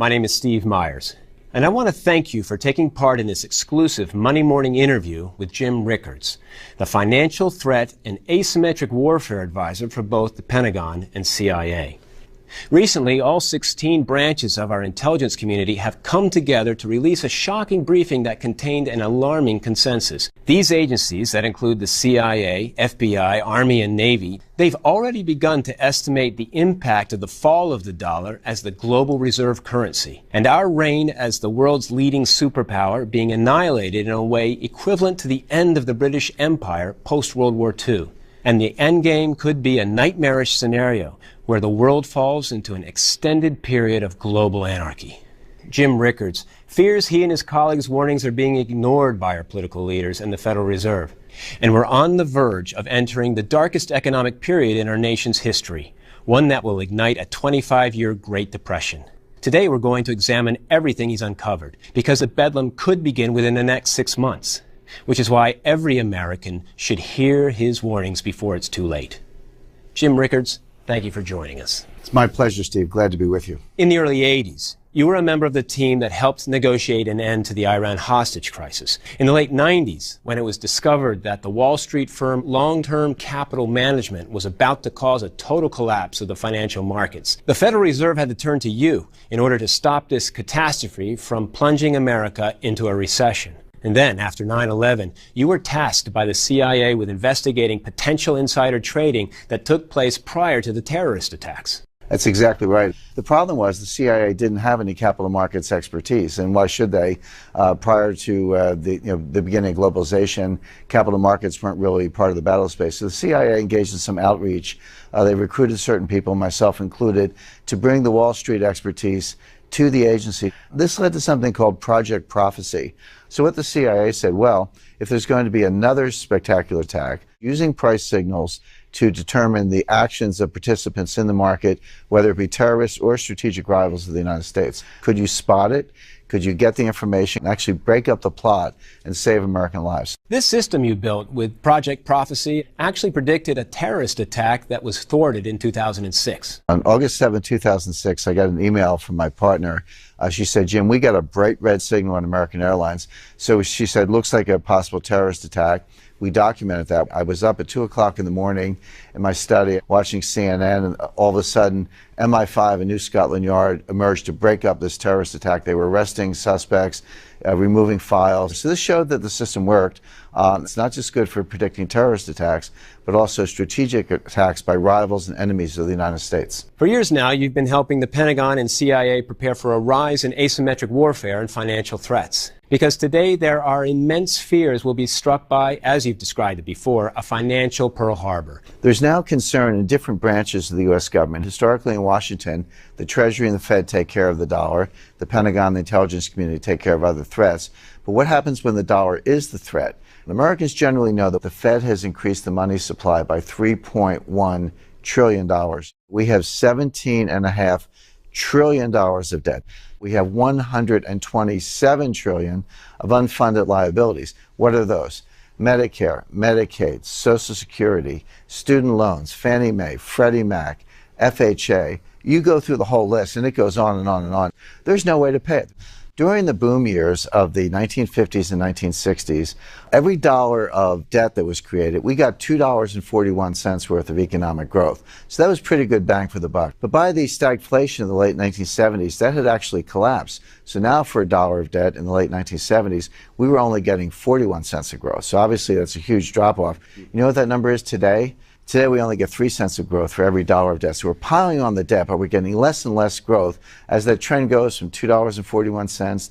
My name is Steve Myers, and I want to thank you for taking part in this exclusive Monday morning interview with Jim Rickards, the financial threat and asymmetric warfare advisor for both the Pentagon and CIA. Recently, all 16 branches of our intelligence community have come together to release a shocking briefing that contained an alarming consensus. These agencies, that include the CIA, FBI, Army, and Navy, they've already begun to estimate the impact of the fall of the dollar as the global reserve currency, and our reign as the world's leading superpower being annihilated in a way equivalent to the end of the British Empire post-World War II. And the endgame could be a nightmarish scenario where the world falls into an extended period of global anarchy. Jim Rickards fears he and his colleagues' warnings are being ignored by our political leaders and the Federal Reserve. And we're on the verge of entering the darkest economic period in our nation's history, one that will ignite a 25-year Great Depression. Today we're going to examine everything he's uncovered, because the bedlam could begin within the next 6 months, which is why every American should hear his warnings before it's too late. Jim Rickards, thank you for joining us. It's my pleasure, Steve. Glad to be with you. In the early 80s, you were a member of the team that helped negotiate an end to the Iran hostage crisis. In the late 90s, when it was discovered that the Wall Street firm Long-Term Capital Management was about to cause a total collapse of the financial markets, the Federal Reserve had to turn to you in order to stop this catastrophe from plunging America into a recession. And then, after 9/11, you were tasked by the CIA with investigating potential insider trading that took place prior to the terrorist attacks. That's exactly right. The problem was the CIA didn't have any capital markets expertise, and why should they? Prior to the beginning of globalization, capital markets weren't really part of the battle space. So the CIA engaged in some outreach. They recruited certain people, myself included, to bring the Wall Street expertise to the agency. This led to something called Project Prophecy. So what the CIA said, well, if there's going to be another spectacular attack, using price signals to determine the actions of participants in the market, whether it be terrorists or strategic rivals of the United States, could you spot it? Could you get the information and actually break up the plot and save American lives? This system you built with Project Prophecy actually predicted a terrorist attack that was thwarted in 2006. On August 7, 2006, I got an email from my partner. She said, Jim, we got a bright red signal on American Airlines. So she said, looks like a possible terrorist attack. We documented that. I was up at 2 o'clock in the morning in my study watching CNN, and all of a sudden MI5 and New Scotland Yard emerged to break up this terrorist attack. They were arresting suspects, removing files. So this showed that the system worked. It's not just good for predicting terrorist attacks, but also strategic attacks by rivals and enemies of the United States. For years now, you've been helping the Pentagon and CIA prepare for a rise in asymmetric warfare and financial threats. Because today there are immense fears we'll be struck by, as you've described it before, a financial Pearl Harbor. There's now concern in different branches of the U.S. government. Historically in Washington, the Treasury and the Fed take care of the dollar. The Pentagon and the intelligence community take care of other threats. But what happens when the dollar is the threat? Americans generally know that the Fed has increased the money supply by $3.1 trillion. We have $17.5 trillion of debt. We have $127 trillion of unfunded liabilities. What are those? Medicare, Medicaid, Social Security, student loans, Fannie Mae, Freddie Mac, FHA. You go through the whole list, and it goes on and on and on. There's no way to pay it. During the boom years of the 1950s and 1960s, every dollar of debt that was created, we got $2.41 worth of economic growth. So that was pretty good bang for the buck. But by the stagflation of the late 1970s, that had actually collapsed. So now for a dollar of debt in the late 1970s, we were only getting 41 cents of growth. So obviously that's a huge drop off. You know what that number is today? Today we only get 3 cents of growth for every dollar of debt. So we're piling on the debt, but we're getting less and less growth as that trend goes from $2.41 to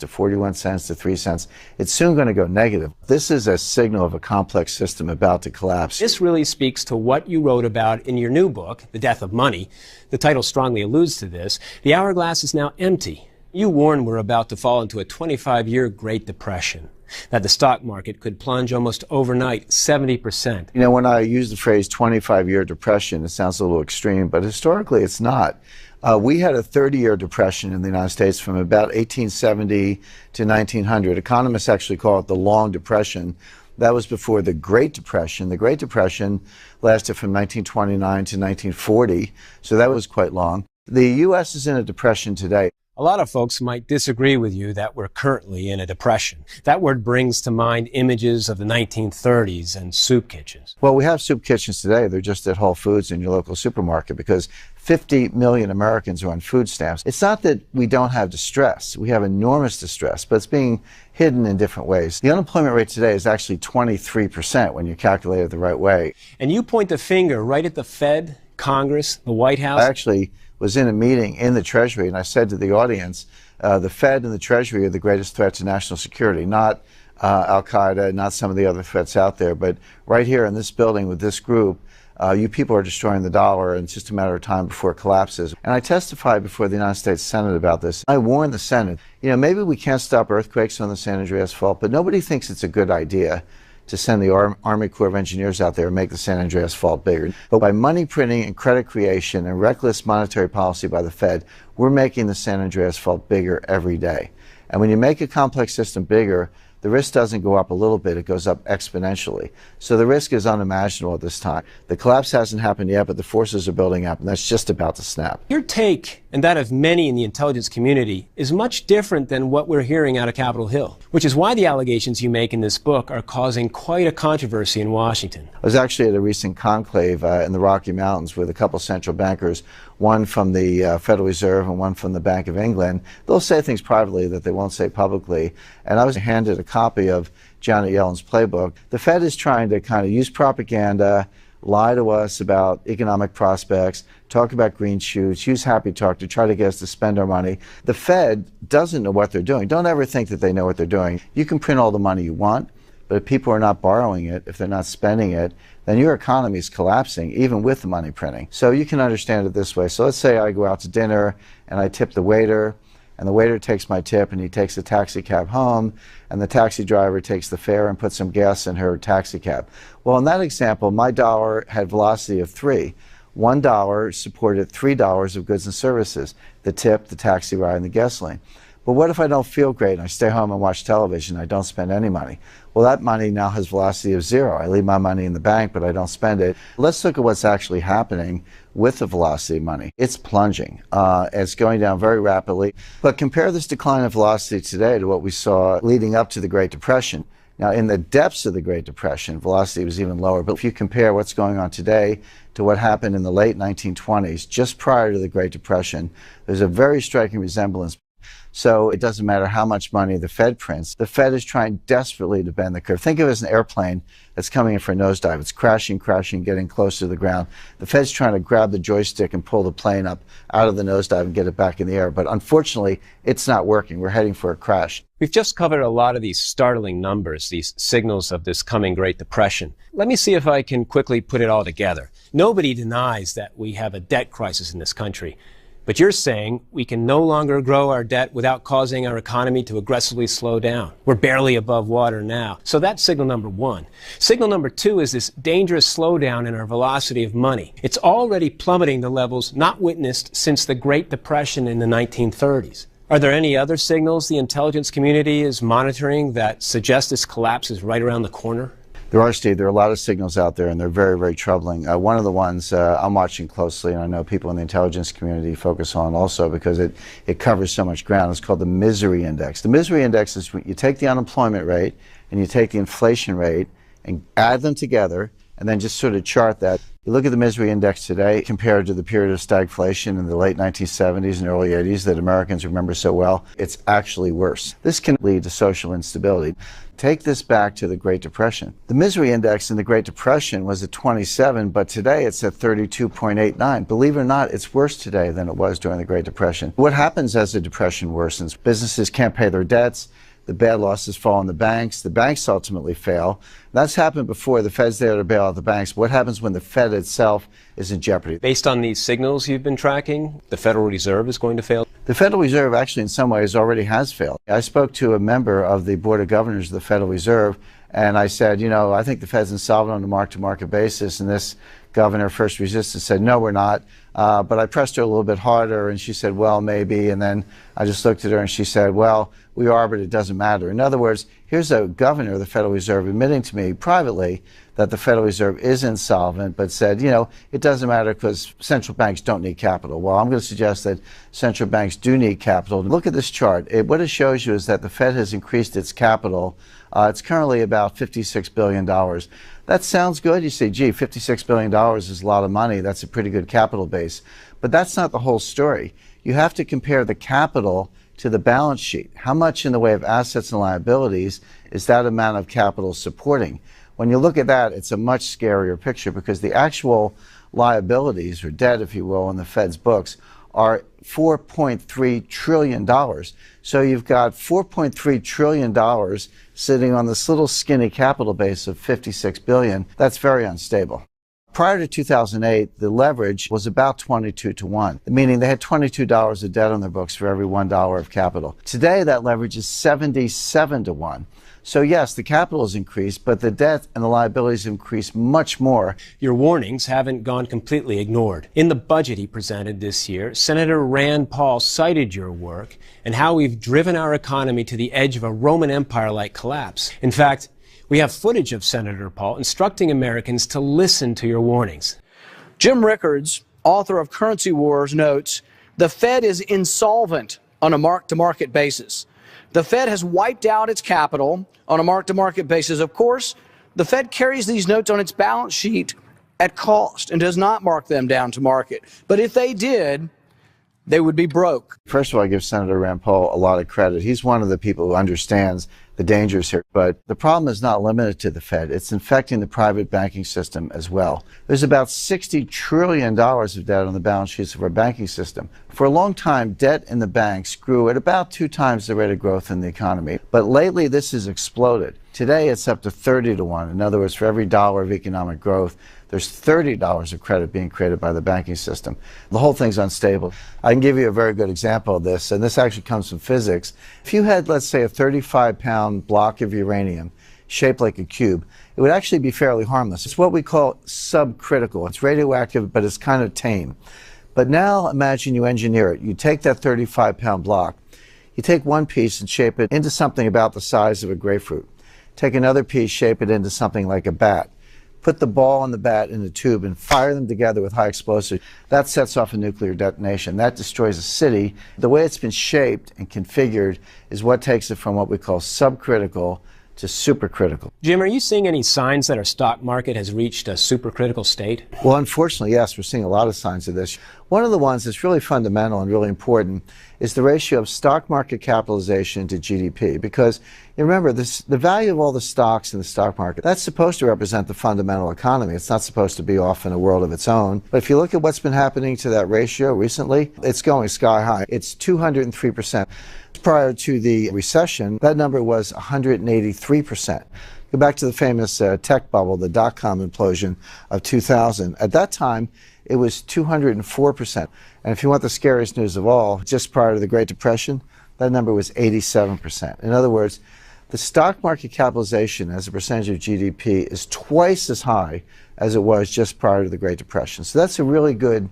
41 cents to 3 cents. It's soon going to go negative. This is a signal of a complex system about to collapse. This really speaks to what you wrote about in your new book, The Death of Money. The title strongly alludes to this. The hourglass is now empty. You warn we're about to fall into a 25-year Great Depression, that the stock market could plunge almost overnight 70%. You know, when I use the phrase 25-year depression, it sounds a little extreme, but historically it's not. We had a 30-year depression in the United States from about 1870 to 1900. Economists actually call it the Long Depression. That was before the Great Depression. The Great Depression lasted from 1929 to 1940, so that was quite long. The U.S. is in a depression today. A lot of folks might disagree with you that we're currently in a depression. That word brings to mind images of the 1930s and soup kitchens. Well, we have soup kitchens today. They're just at Whole Foods in your local supermarket because 50 million Americans are on food stamps. It's not that we don't have distress. We have enormous distress, but it's being hidden in different ways. The unemployment rate today is actually 23% when you calculate it the right way. And you point the finger right at the Fed, Congress, the White House. I actually was in a meeting in the Treasury, and I said to the audience, the Fed and the Treasury are the greatest threat to national security, not Al-Qaeda, not some of the other threats out there, but right here in this building with this group, you people are destroying the dollar, and it's just a matter of time before it collapses. And I testified before the United States Senate about this. I warned the Senate, maybe we can't stop earthquakes on the San Andreas Fault, but nobody thinks it's a good idea to send the Army Corps of Engineers out there and make the San Andreas Fault bigger. But by money printing and credit creation and reckless monetary policy by the Fed, we're making the San Andreas Fault bigger every day. And when you make a complex system bigger, the risk doesn't go up a little bit, it goes up exponentially. So the risk is unimaginable at this time. The collapse hasn't happened yet, but the forces are building up, and that's just about to snap. Your take, and that of many in the intelligence community, is much different than what we're hearing out of Capitol Hill, which is why the allegations you make in this book are causing quite a controversy in Washington. I was actually at a recent conclave in the Rocky Mountains with a couple central bankers, one from the Federal Reserve and one from the Bank of England. They'll say things privately that they won't say publicly, and I was handed a copy of Janet Yellen's playbook. The Fed is trying to kind of use propaganda, lie to us about economic prospects, talk about green shoots, use happy talk to try to get us to spend our money. The Fed doesn't know what they're doing. Don't ever think that they know what they're doing. You can print all the money you want, but if people are not borrowing it, if they're not spending it, then your economy is collapsing, even with the money printing. So you can understand it this way. So let's say I go out to dinner and I tip the waiter, and the waiter takes my tip and he takes a taxi cab home, and the taxi driver takes the fare and puts some gas in her taxi cab. Well, in that example, my dollar had velocity of 3. $1 supported $3 of goods and services, the tip, the taxi ride, and the gasoline. But what if I don't feel great and I stay home and watch television, I don't spend any money? Well, that money now has velocity of 0. I leave my money in the bank, but I don't spend it. Let's look at what's actually happening with the velocity of money. It's plunging. It's going down very rapidly. But compare this decline of velocity today to what we saw leading up to the Great Depression. Now, in the depths of the Great Depression, velocity was even lower. But if you compare what's going on today to what happened in the late 1920s, just prior to the Great Depression, there's a very striking resemblance. So it doesn't matter how much money the Fed prints. The Fed is trying desperately to bend the curve. Think of it as an airplane that's coming in for a nosedive. It's crashing, getting close to the ground. The Fed's trying to grab the joystick and pull the plane up out of the nosedive and get it back in the air. But unfortunately, it's not working. We're heading for a crash. We've just covered a lot of these startling numbers, these signals of this coming Great Depression. Let me see if I can quickly put it all together. Nobody denies that we have a debt crisis in this country. But you're saying we can no longer grow our debt without causing our economy to aggressively slow down. We're barely above water now. So that's signal number 1. Signal number 2 is this dangerous slowdown in our velocity of money. It's already plummeting to levels not witnessed since the Great Depression in the 1930s. Are there any other signals the intelligence community is monitoring that suggest this collapse is right around the corner? There are, Steve. There are a lot of signals out there, and they're very, very troubling. One of the ones I'm watching closely, and I know people in the intelligence community focus on also because it covers so much ground, is called the misery index. The misery index is when you take the unemployment rate and you take the inflation rate and add them together and then just sort of chart that. You look at the misery index today compared to the period of stagflation in the late 1970s and early 80s that Americans remember so well, it's actually worse. This can lead to social instability. Take this back to the Great Depression. The misery index in the Great Depression was at 27, but today it's at 32.89. Believe it or not, it's worse today than it was during the Great Depression. What happens as the Depression worsens? Businesses can't pay their debts. The bad losses fall on the banks ultimately fail. That's happened before. The Fed's there to bail out the banks. What happens when the Fed itself is in jeopardy? Based on these signals you've been tracking, the Federal Reserve is going to fail? The Federal Reserve actually in some ways already has failed. I spoke to a member of the Board of Governors of the Federal Reserve, and I said, I think the Fed's insolvent on a mark-to-market basis, and this governor, First Resistance, said, no, we're not. But I pressed her a little bit harder, and she said, well, maybe. And then I just looked at her, and she said, well, we are, but it doesn't matter. In other words, here's a governor of the Federal Reserve admitting to me privately that the Federal Reserve is insolvent, but said, it doesn't matter because central banks don't need capital. Well, I'm going to suggest that central banks do need capital. Look at this chart. What it shows you is that the Fed has increased its capital. It's currently about $56 billion. That sounds good. You say, gee, $56 billion is a lot of money. That's a pretty good capital base. But that's not the whole story. You have to compare the capital to the balance sheet. How much in the way of assets and liabilities is that amount of capital supporting? When you look at that, it's a much scarier picture because the actual liabilities, or debt, if you will, in the Fed's books are $4.3 trillion. So you've got $4.3 trillion sitting on this little skinny capital base of $56 billion. That's very unstable. Prior to 2008, the leverage was about 22 to 1, meaning they had $22 of debt on their books for every $1 of capital. Today, that leverage is 77 to 1. So yes, the capital has increased, but the debt and the liabilities have increased much more. Your warnings haven't gone completely ignored. In the budget he presented this year, Senator Rand Paul cited your work and how we've driven our economy to the edge of a Roman Empire-like collapse. In fact, we have footage of Senator Paul instructing Americans to listen to your warnings. Jim Rickards, author of Currency Wars, notes, the Fed is insolvent on a mark-to-market basis. The Fed has wiped out its capital on a mark-to-market basis. Of course, the Fed carries these notes on its balance sheet at cost and does not mark them down to market. But if they did, they would be broke. First of all, I give Senator Rand Paul a lot of credit. He's one of the people who understands the dangers here. But the problem is not limited to the Fed. It's infecting the private banking system as well. There's about $60 trillion of debt on the balance sheets of our banking system. For a long time, debt in the banks grew at about 2 times the rate of growth in the economy. But lately, this has exploded. Today, it's up to 30 to 1. In other words, for every dollar of economic growth, there's $30 of credit being created by the banking system. The whole thing's unstable. I can give you a very good example of this, and this actually comes from physics. If you had, let's say, a 35-pound block of uranium shaped like a cube, it would actually be fairly harmless. It's what we call subcritical. It's radioactive, but it's kind of tame. But now imagine you engineer it. You take that 35-pound block, you take one piece and shape it into something about the size of a grapefruit. Take another piece, shape it into something like a bat. Put the ball and the bat in a tube and fire them together with high explosives. That sets off a nuclear detonation. That destroys a city. The way it's been shaped and configured is what takes it from what we call subcritical to supercritical. Jim, are you seeing any signs that our stock market has reached a supercritical state? Well, unfortunately, yes, we're seeing a lot of signs of this. One of the ones that's really fundamental and really important is the ratio of stock market capitalization to GDP. Because you remember, the value of all the stocks in the stock market, that's supposed to represent the fundamental economy. It's not supposed to be off in a world of its own. But if you look at what's been happening to that ratio recently, it's going sky high. It's 203%. Prior to the recession, that number was 183%. Go back to the famous tech bubble, the dot-com implosion of 2000. At that time, it was 204%. And if you want the scariest news of all, just prior to the Great Depression, that number was 87%. In other words, the stock market capitalization as a percentage of GDP is twice as high as it was just prior to the Great Depression. So that's a really good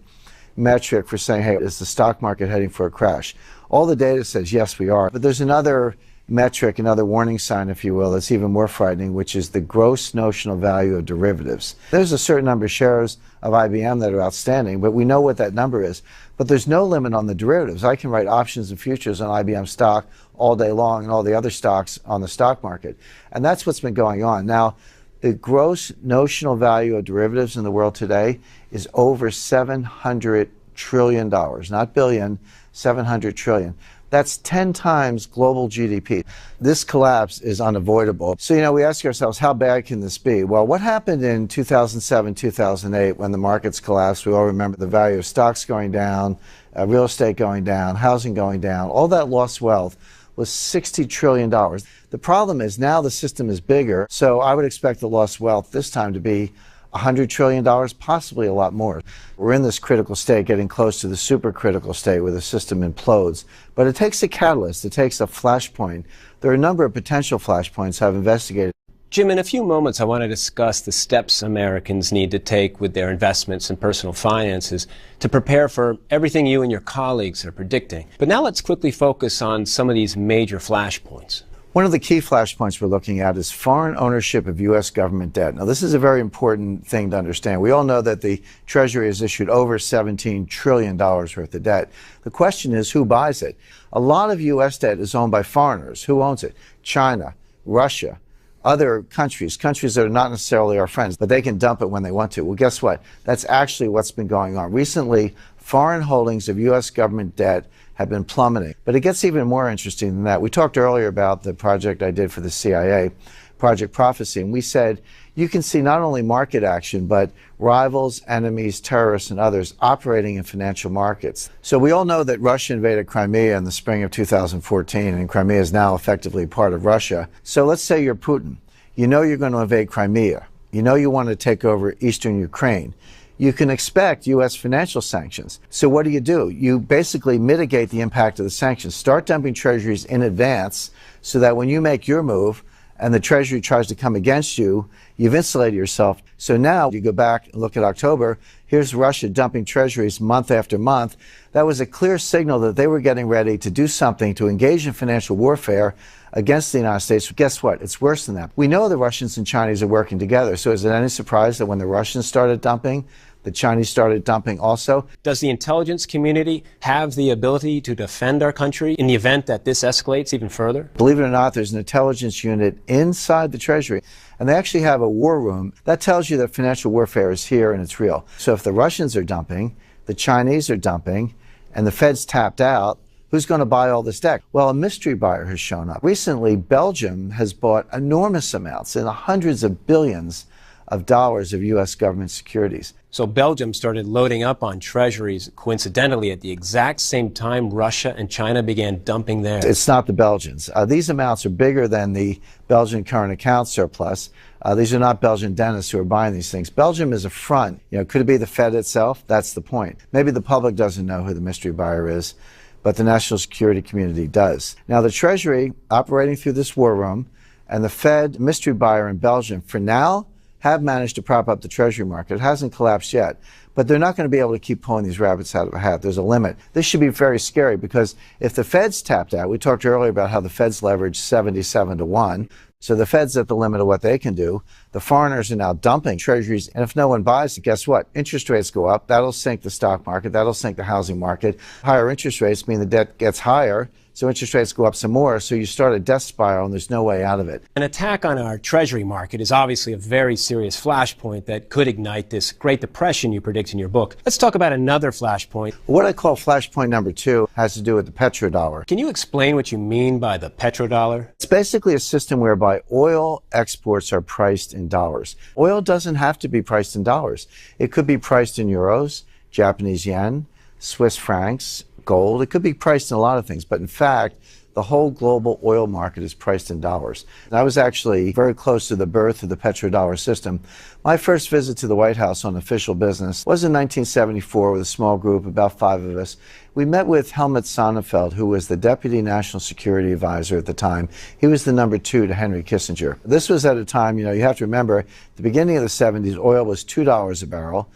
metric for saying, hey, is the stock market heading for a crash? All the data says, yes, we are. But there's another metric, another warning sign, if you will, that's even more frightening, which is the gross notional value of derivatives. There's a certain number of shares of IBM that are outstanding, but we know what that number is. But there's no limit on the derivatives. I can write options and futures on IBM stock all day long and all the other stocks on the stock market. And that's what's been going on. Now, the gross notional value of derivatives in the world today is over $700 trillion, not billion, 700 trillion. That's 10 times global GDP. This collapse is unavoidable. So, we ask ourselves, how bad can this be? Well, what happened in 2007, 2008 when the markets collapsed? We all remember the value of stocks going down, real estate going down, housing going down. All that lost wealth was $60 trillion. The problem is now the system is bigger, so I would expect the lost wealth this time to be $100 trillion, possibly a lot more. We're in this critical state, getting close to the supercritical state where the system implodes. But it takes a catalyst. It takes a flashpoint. There are a number of potential flashpoints I've investigated. Jim, in a few moments, I want to discuss the steps Americans need to take with their investments and personal finances to prepare for everything you and your colleagues are predicting. But now let's quickly focus on some of these major flashpoints. One of the key flashpoints we're looking at is foreign ownership of U.S. government debt. Now, this is a very important thing to understand. We all know that the Treasury has issued over $17 trillion worth of debt. The question is, who buys it? A lot of U.S. debt is owned by foreigners. Who owns it? China, Russia, other countries that are not necessarily our friends, but they can dump it when they want to. Well, guess what? That's actually what's been going on. Recently, foreign holdings of U.S. government debt have been plummeting. But it gets even more interesting than that. We talked earlier about the project I did for the CIA, Project Prophecy, and we said you can see not only market action, but rivals, enemies, terrorists, and others operating in financial markets. So we all know that Russia invaded Crimea in the spring of 2014, and Crimea is now effectively part of Russia. So let's say you're Putin. You know you're going to invade Crimea. You know you want to take over eastern Ukraine. You can expect U.S. financial sanctions. So what do? You basically mitigate the impact of the sanctions. Start dumping treasuries in advance so that when you make your move and the Treasury tries to come against you, you've insulated yourself. So now you go back and look at October. Here's Russia dumping treasuries month after month. That was a clear signal that they were getting ready to do something to engage in financial warfare against the United States. Guess what? It's worse than that. We know the Russians and Chinese are working together. So is it any surprise that when the Russians started dumping, the Chinese started dumping also? Does the intelligence community have the ability to defend our country in the event that this escalates even further? Believe it or not, there's an intelligence unit inside the Treasury, and they actually have a war room. That tells you that financial warfare is here and it's real. So if the Russians are dumping, the Chinese are dumping, and the Fed's tapped out, who's going to buy all this debt? Well, a mystery buyer has shown up. Recently, Belgium has bought enormous amounts, in the hundreds of billions of dollars of U.S. government securities. So Belgium started loading up on treasuries coincidentally at the exact same time Russia and China began dumping theirs. It's not the Belgians. These amounts are bigger than the Belgian current account surplus. These are not Belgian dentists who are buying these things. Belgium is a front. Could it be the Fed itself? That's the point. Maybe the public doesn't know who the mystery buyer is, but the national security community does. Now, the Treasury, operating through this war room, and the Fed mystery buyer in Belgium, for now, have managed to prop up the Treasury market. It hasn't collapsed yet, but they're not going to be able to keep pulling these rabbits out of a hat. There's a limit. This should be very scary because if the Fed's tapped out, we talked earlier about how the Fed's leveraged 77 to 1. So the Fed's at the limit of what they can do. The foreigners are now dumping treasuries. And if no one buys it, guess what? Interest rates go up. That'll sink the stock market. That'll sink the housing market. Higher interest rates mean the debt gets higher. So interest rates go up some more. So you start a death spiral and there's no way out of it. An attack on our treasury market is obviously a very serious flashpoint that could ignite this Great Depression you predict in your book. Let's talk about another flashpoint. What I call flashpoint number 2 has to do with the petrodollar. Can you explain what you mean by the petrodollar? It's basically a system whereby oil exports are priced in dollars. Oil doesn't have to be priced in dollars. It could be priced in euros, Japanese yen, Swiss francs, gold. It could be priced in a lot of things, but in fact, the whole global oil market is priced in dollars. And I was actually very close to the birth of the petrodollar system. My first visit to the White House on official business was in 1974 with a small group, about 5 of us. We met with Helmut Sonnenfeld, who was the Deputy National Security Advisor at the time. He was the number 2 to Henry Kissinger. This was at a time, you have to remember, at the beginning of the 70s, oil was $2 a barrel.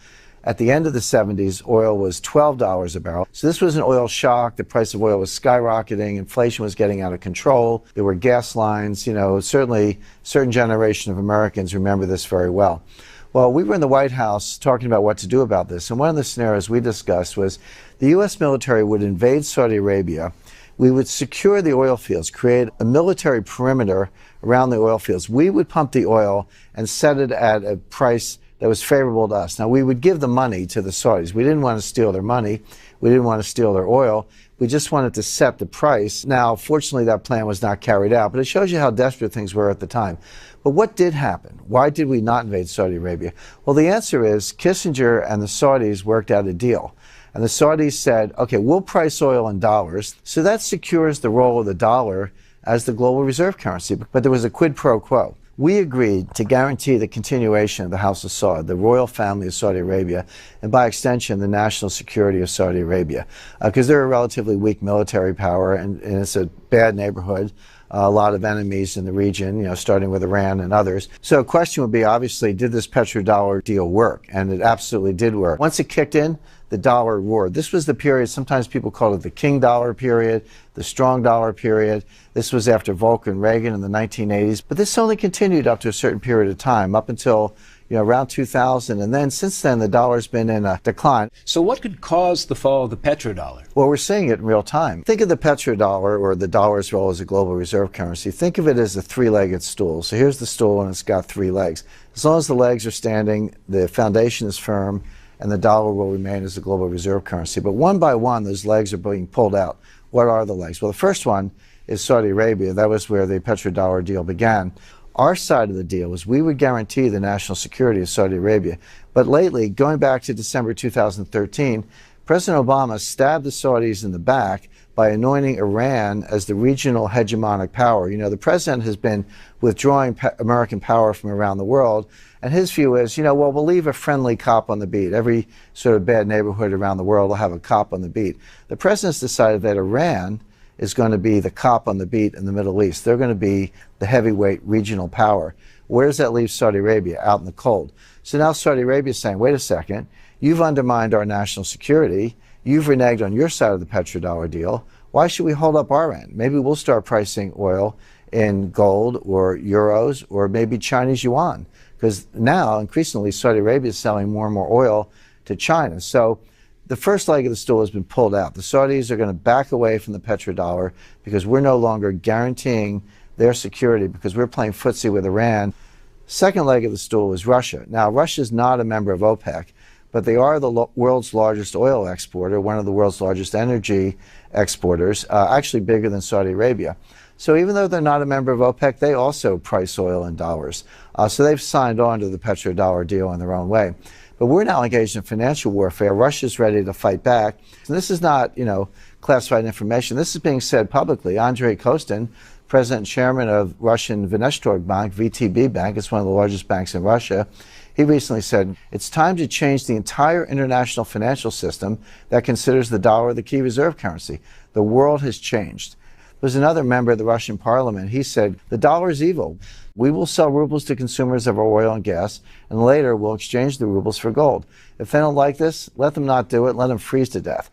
At the end of the 70s, oil was $12 a barrel. So this was an oil shock. The price of oil was skyrocketing. Inflation was getting out of control. There were gas lines. Certainly a certain generation of Americans remember this very well. Well, we were in the White House talking about what to do about this. And one of the scenarios we discussed was the U.S. military would invade Saudi Arabia. We would secure the oil fields, create a military perimeter around the oil fields. We would pump the oil and set it at a price that was favorable to us. Now, we would give the money to the Saudis. We didn't want to steal their money. We didn't want to steal their oil. We just wanted to set the price. Now, fortunately, that plan was not carried out, but it shows you how desperate things were at the time. But what did happen? Why did we not invade Saudi Arabia? Well, the answer is Kissinger and the Saudis worked out a deal. And the Saudis said, okay, we'll price oil in dollars. So that secures the role of the dollar as the global reserve currency. But there was a quid pro quo. We agreed to guarantee the continuation of the House of Saud, the royal family of Saudi Arabia, and by extension, the national security of Saudi Arabia, because they're a relatively weak military power, and it's a bad neighborhood. A lot of enemies in the region, starting with Iran and others. So a question would be, obviously, did this petrodollar deal work? And it absolutely did work. Once it kicked in, the dollar roared. This was the period, sometimes people call it the king dollar period, the strong dollar period. This was after Volcker and Reagan in the 1980s. But this only continued up to a certain period of time, up until around 2000, and then since then the dollar's been in a decline. So what could cause the fall of the petrodollar? Well, we're seeing it in real time. Think of the petrodollar, or the dollar's role as a global reserve currency. Think of it as a three-legged stool. So here's the stool, and it's got three legs. As long as the legs are standing, the foundation is firm, and the dollar will remain as a global reserve currency. But one by one, those legs are being pulled out. What are the legs? Well, the first one is Saudi Arabia. That was where the petrodollar deal began. Our side of the deal was we would guarantee the national security of Saudi Arabia. But lately, going back to December 2013, President Obama stabbed the Saudis in the back by anointing Iran as the regional hegemonic power. The president has been withdrawing American power from around the world, and his view is, we'll leave a friendly cop on the beat. Every sort of bad neighborhood around the world will have a cop on the beat. The president's decided that Iran is going to be the cop on the beat in the Middle East. They're going to be the heavyweight regional power. Where does that leave Saudi Arabia? Out in the cold. So now Saudi Arabia is saying, wait a second, you've undermined our national security. You've reneged on your side of the petrodollar deal. Why should we hold up our end? Maybe we'll start pricing oil in gold or euros or maybe Chinese yuan, because now increasingly Saudi Arabia is selling more and more oil to China. So the first leg of the stool has been pulled out. The Saudis are going to back away from the petrodollar because we're no longer guaranteeing their security, because we're playing footsie with Iran. Second leg of the stool is Russia. Now, Russia is not a member of OPEC, but they are the world's largest oil exporter, one of the world's largest energy exporters, actually bigger than Saudi Arabia. So even though they're not a member of OPEC, they also price oil in dollars. So they've signed on to the petrodollar deal in their own way. But we're now engaged in financial warfare. Russia's ready to fight back. And this is not, classified information. This is being said publicly. Andrei Kostin, president and chairman of Russian Vnestorg Bank, VTB Bank, it's one of the largest banks in Russia, he recently said, it's time to change the entire international financial system that considers the dollar the key reserve currency. The world has changed. There's another member of the Russian parliament. He said, the dollar is evil. We will sell rubles to consumers of our oil and gas, and later we'll exchange the rubles for gold. If they don't like this, let them not do it. Let them freeze to death.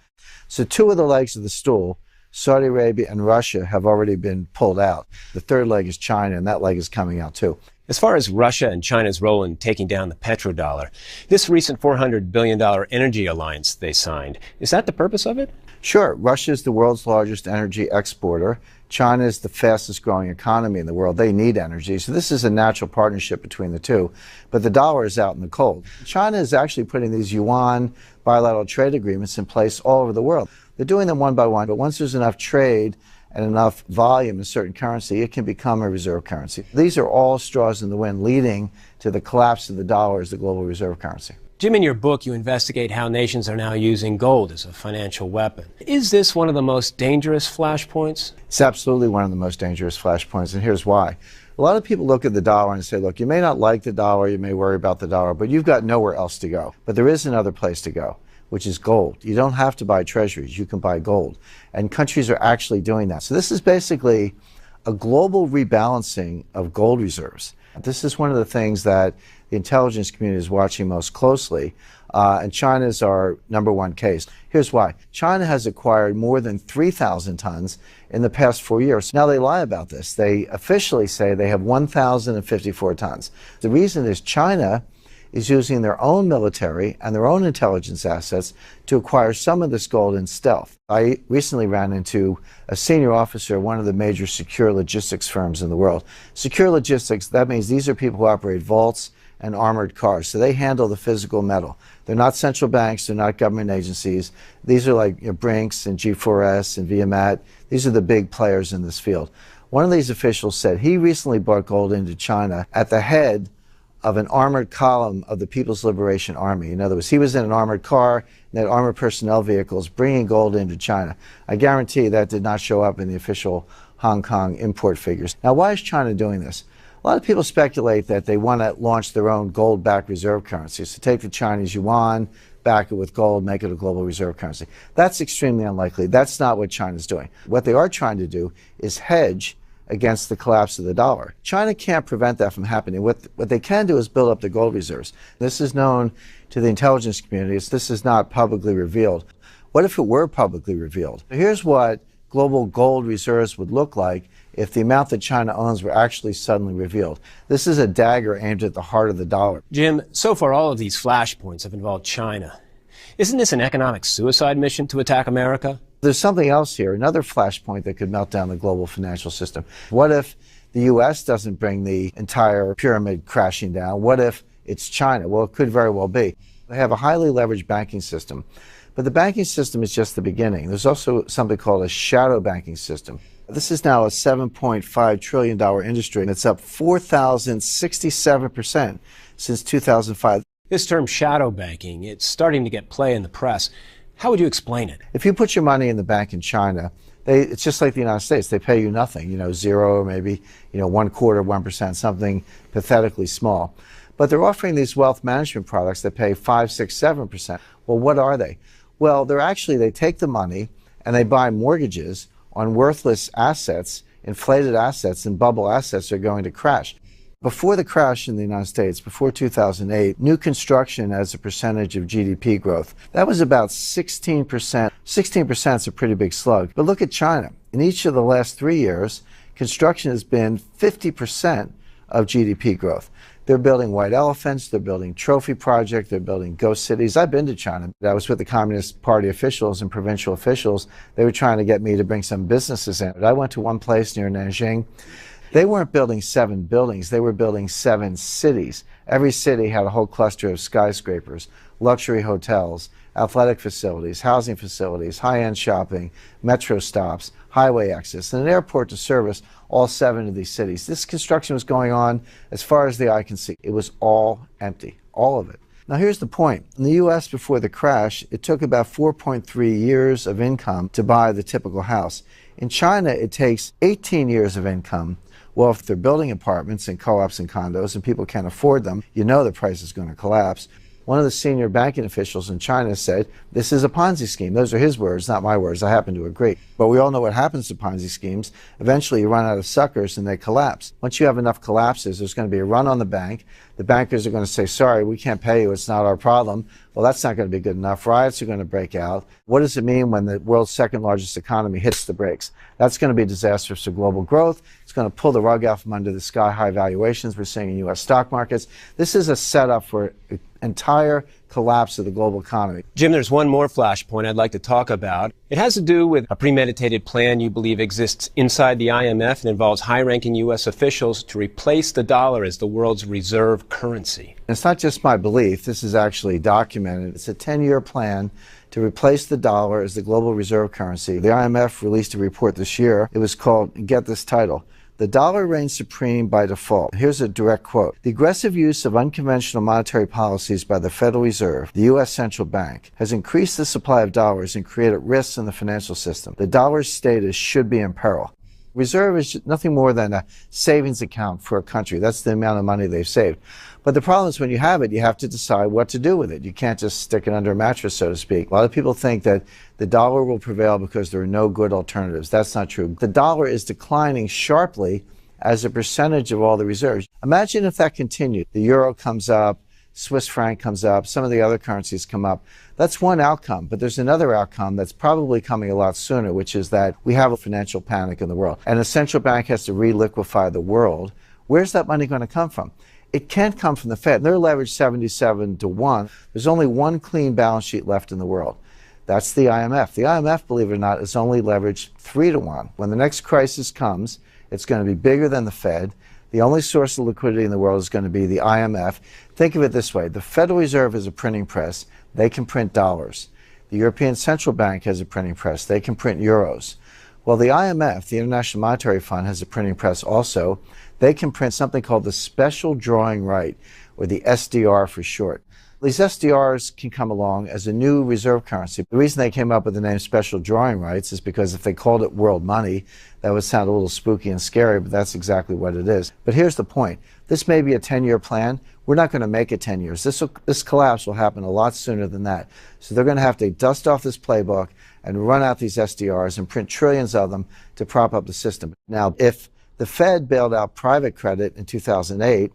So two of the legs of the stool, Saudi Arabia and Russia, have already been pulled out. The third leg is China, and that leg is coming out too. As far as Russia and China's role in taking down the petrodollar, this recent $400 billion energy alliance they signed, is that the purpose of it? Sure. Russia is the world's largest energy exporter. China is the fastest growing economy in the world. They need energy. So this is a natural partnership between the two. But the dollar is out in the cold. China is actually putting these yuan bilateral trade agreements in place all over the world. They're doing them one by one, but once there's enough trade and enough volume in certain currency, it can become a reserve currency. These are all straws in the wind leading to the collapse of the dollar as the global reserve currency. Jim, in your book, you investigate how nations are now using gold as a financial weapon. Is this one of the most dangerous flashpoints? It's absolutely one of the most dangerous flashpoints, and here's why. A lot of people look at the dollar and say, look, you may not like the dollar, you may worry about the dollar, but you've got nowhere else to go. But there is another place to go, which is gold. You don't have to buy treasuries, you can buy gold. And countries are actually doing that. So this is basically a global rebalancing of gold reserves. This is one of the things that the intelligence community is watching most closely, and China is our number one case. Here's why. China has acquired more than 3,000 tons in the past 4 years. Now they lie about this. They officially say they have 1,054 tons. The reason is China is using their own military and their own intelligence assets to acquire some of this gold in stealth. I recently ran into a senior officer of one of the major secure logistics firms in the world. Secure logistics, that means these are people who operate vaults and armored cars. So they handle the physical metal. They're not central banks, they're not government agencies. These are like Brinks and G4S and Viamat. These are the big players in this field. One of these officials said he recently bought gold into China at the head of an armored column of the People's Liberation Army. In other words, he was in an armored car, and had armored personnel vehicles bringing gold into China. I guarantee that did not show up in the official Hong Kong import figures. Now, why is China doing this? A lot of people speculate that they want to launch their own gold-backed reserve currency. So take the Chinese yuan, back it with gold, make it a global reserve currency. That's extremely unlikely. That's not what China's doing. What they are trying to do is hedge against the collapse of the dollar. China can't prevent that from happening. What they can do is build up their gold reserves. This is known to the intelligence communities. This is not publicly revealed. What if it were publicly revealed? Here's what global gold reserves would look like if the amount that China owns were actually suddenly revealed. This is a dagger aimed at the heart of the dollar. Jim, so far all of these flashpoints have involved China. Isn't this an economic suicide mission to attack America? There's something else here, another flashpoint that could melt down the global financial system. What if the U.S. doesn't bring the entire pyramid crashing down? What if it's China? Well, it could very well be. They have a highly leveraged banking system. But the banking system is just the beginning. There's also something called a shadow banking system. This is now a $7.5 trillion industry, and it's up 4,067% since 2005. This term shadow banking, it's starting to get play in the press. How would you explain it? If you put your money in the bank in China, it's just like the United States. They pay you nothing, zero, maybe, 1/4, 1%, something pathetically small. But they're offering these wealth management products that pay 5, 6, 7%. Well, what are they? Well, they take the money and they buy mortgages on worthless assets, inflated assets, and bubble assets that are going to crash. Before the crash in the United States, before 2008, new construction as a percentage of GDP growth, that was about 16%. 16% is a pretty big slug. But look at China. In each of the last 3 years, construction has been 50% of GDP growth. They're building white elephants, they're building trophy projects, they're building ghost cities. I've been to China. I was with the Communist Party officials and provincial officials. They were trying to get me to bring some businesses in. I went to one place near Nanjing. They weren't building 7 buildings, they were building 7 cities. Every city had a whole cluster of skyscrapers, luxury hotels, athletic facilities, housing facilities, high-end shopping, metro stops, highway access, and an airport to service all 7 of these cities. This construction was going on as far as the eye can see. It was all empty, all of it. Now here's the point. In the U.S. before the crash, it took about 4.3 years of income to buy the typical house. In China, it takes 18 years of income. Well, if they're building apartments and co-ops and condos and people can't afford them, the price is going to collapse. One of the senior banking officials in China said, this is a Ponzi scheme. Those are his words, not my words. I happen to agree. But we all know what happens to Ponzi schemes. Eventually, you run out of suckers and they collapse. Once you have enough collapses, there's going to be a run on the bank. The bankers are going to say, sorry, we can't pay you. It's not our problem. Well, that's not going to be good enough. Riots are going to break out. What does it mean when the world's second largest economy hits the brakes? That's going to be disastrous for global growth. It's going to pull the rug out from under the sky-high valuations we're seeing in U.S. stock markets. This is a setup for an entire collapse of the global economy. Jim, there's one more flashpoint I'd like to talk about. It has to do with a premeditated plan you believe exists inside the IMF and involves high-ranking U.S. officials to replace the dollar as the world's reserve currency. It's not just my belief. This is actually documented. It's a 10-year plan to replace the dollar as the global reserve currency. The IMF released a report this year. It was called, get this title, "The Dollar Reigns Supreme by Default." Here's a direct quote. "The aggressive use of unconventional monetary policies by the Federal Reserve, the U.S. Central Bank, has increased the supply of dollars and created risks in the financial system. The dollar's status should be in peril." Reserve is nothing more than a savings account for a country. That's the amount of money they've saved. But the problem is when you have it, you have to decide what to do with it. You can't just stick it under a mattress, so to speak. A lot of people think that the dollar will prevail because there are no good alternatives. That's not true. The dollar is declining sharply as a percentage of all the reserves. Imagine if that continued. The euro comes up, Swiss franc comes up, some of the other currencies come up. That's one outcome, but there's another outcome that's probably coming a lot sooner, which is that we have a financial panic in the world. And a central bank has to re-liquefy the world. Where's that money going to come from? It can't come from the Fed. They're leveraged 77 to 1. There's only one clean balance sheet left in the world. That's the IMF. The IMF, believe it or not, is only leveraged 3 to 1. When the next crisis comes, it's going to be bigger than the Fed. The only source of liquidity in the world is going to be the IMF. Think of it this way. The Federal Reserve is a printing press. They can print dollars. The European Central Bank has a printing press. They can print euros. Well, the IMF, the International Monetary Fund, has a printing press also. They can print something called the special drawing right, or the SDR for short. These SDRs can come along as a new reserve currency. The reason they came up with the name special drawing rights is because if they called it world money, that would sound a little spooky and scary, but that's exactly what it is. But here's the point. This may be a 10-year plan. We're not going to make it 10 years. This collapse will happen a lot sooner than that. So they're going to have to dust off this playbook and run out these SDRs and print trillions of them to prop up the system. Now, if the Fed bailed out private credit in 2008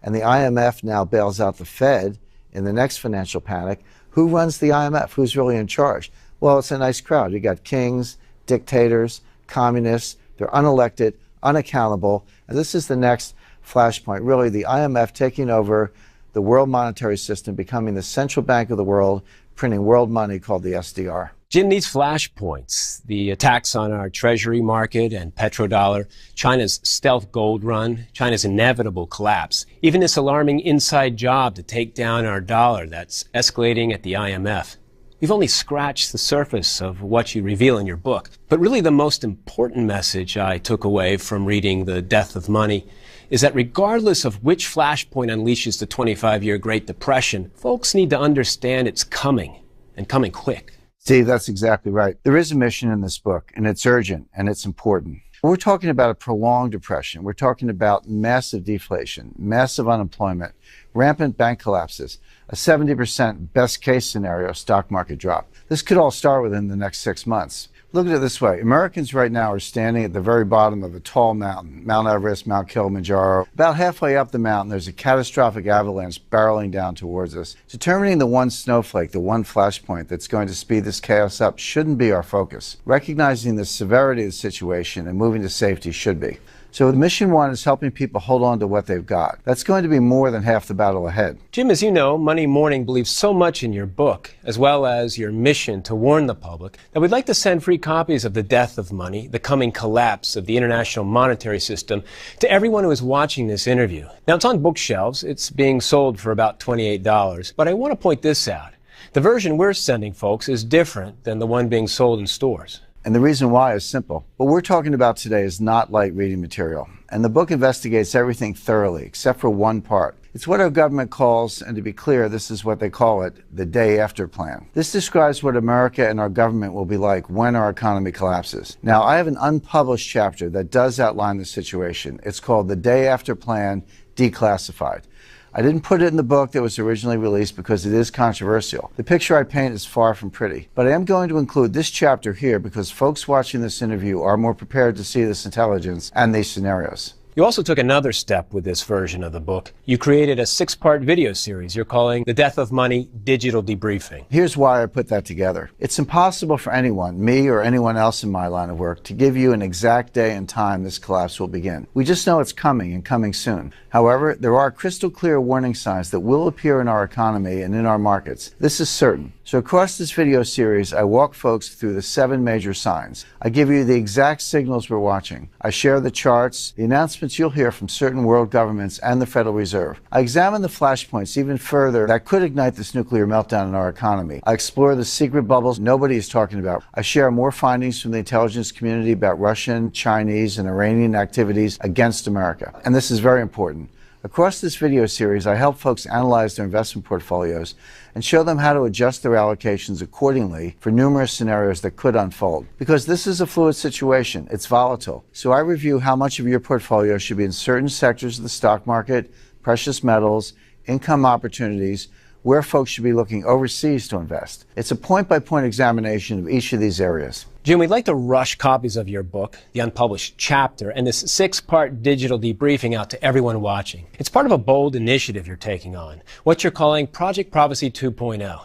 and the IMF now bails out the Fed in the next financial panic, who runs the IMF? Who's really in charge? Well, it's a nice crowd. You got kings, dictators, communists. They're unelected, unaccountable. And this is the next flashpoint. Really, the IMF taking over the world monetary system, becoming the central bank of the world, printing world money called the SDR. Jim, these flashpoints, the attacks on our treasury market and petrodollar, China's stealth gold run, China's inevitable collapse, even this alarming inside job to take down our dollar that's escalating at the IMF. You've only scratched the surface of what you reveal in your book. But really the most important message I took away from reading The Death of Money is that regardless of which flashpoint unleashes the 25-year Great Depression, folks need to understand it's coming, and coming quick. Steve, that's exactly right. There is a mission in this book, and it's urgent, and it's important. We're talking about a prolonged depression. We're talking about massive deflation, massive unemployment, rampant bank collapses, a 70% best case scenario stock market drop. This could all start within the next 6 months. Look at it this way. Americans right now are standing at the very bottom of a tall mountain, Mount Everest, Mount Kilimanjaro. About halfway up the mountain, there's a catastrophic avalanche barreling down towards us. Determining the one snowflake, the one flashpoint that's going to speed this chaos up shouldn't be our focus. Recognizing the severity of the situation and moving to safety should be. So mission one is helping people hold on to what they've got. That's going to be more than half the battle ahead. Jim, as you know, Money Morning believes so much in your book, as well as your mission to warn the public, that we'd like to send free copies of The Death of Money, the coming collapse of the international monetary system, to everyone who is watching this interview. Now, it's on bookshelves. It's being sold for about $28. But I want to point this out. The version we're sending folks is different than the one being sold in stores. And the reason why is simple. What we're talking about today is not light reading material. And the book investigates everything thoroughly, except for one part. It's what our government calls, and to be clear, this is what they call it, the day after plan. This describes what America and our government will be like when our economy collapses. Now, I have an unpublished chapter that does outline the situation. It's called The Day After Plan Declassified. I didn't put it in the book that was originally released because it is controversial. The picture I paint is far from pretty. But I am going to include this chapter here because folks watching this interview are more prepared to see this intelligence and these scenarios. You also took another step with this version of the book. You created a 6-part video series you're calling The Death of Money Digital Debriefing. Here's why I put that together. It's impossible for anyone, me or anyone else in my line of work, to give you an exact day and time this collapse will begin. We just know it's coming and coming soon. However, there are crystal clear warning signs that will appear in our economy and in our markets. This is certain. So across this video series, I walk folks through the 7 major signs. I give you the exact signals we're watching. I share the charts, the announcements you'll hear from certain world governments and the Federal Reserve. I examine the flashpoints even further that could ignite this nuclear meltdown in our economy. I explore the secret bubbles nobody is talking about. I share more findings from the intelligence community about Russian, Chinese, and Iranian activities against America. And this is very important. Across this video series, I help folks analyze their investment portfolios and show them how to adjust their allocations accordingly for numerous scenarios that could unfold. Because this is a fluid situation, it's volatile. So I review how much of your portfolio should be in certain sectors of the stock market, precious metals, income opportunities, where folks should be looking overseas to invest. It's a point-by-point examination of each of these areas. Jim, we'd like to rush copies of your book, the unpublished chapter, and this 6-part digital debriefing out to everyone watching. It's part of a bold initiative you're taking on, what you're calling Project Prophecy 2.0.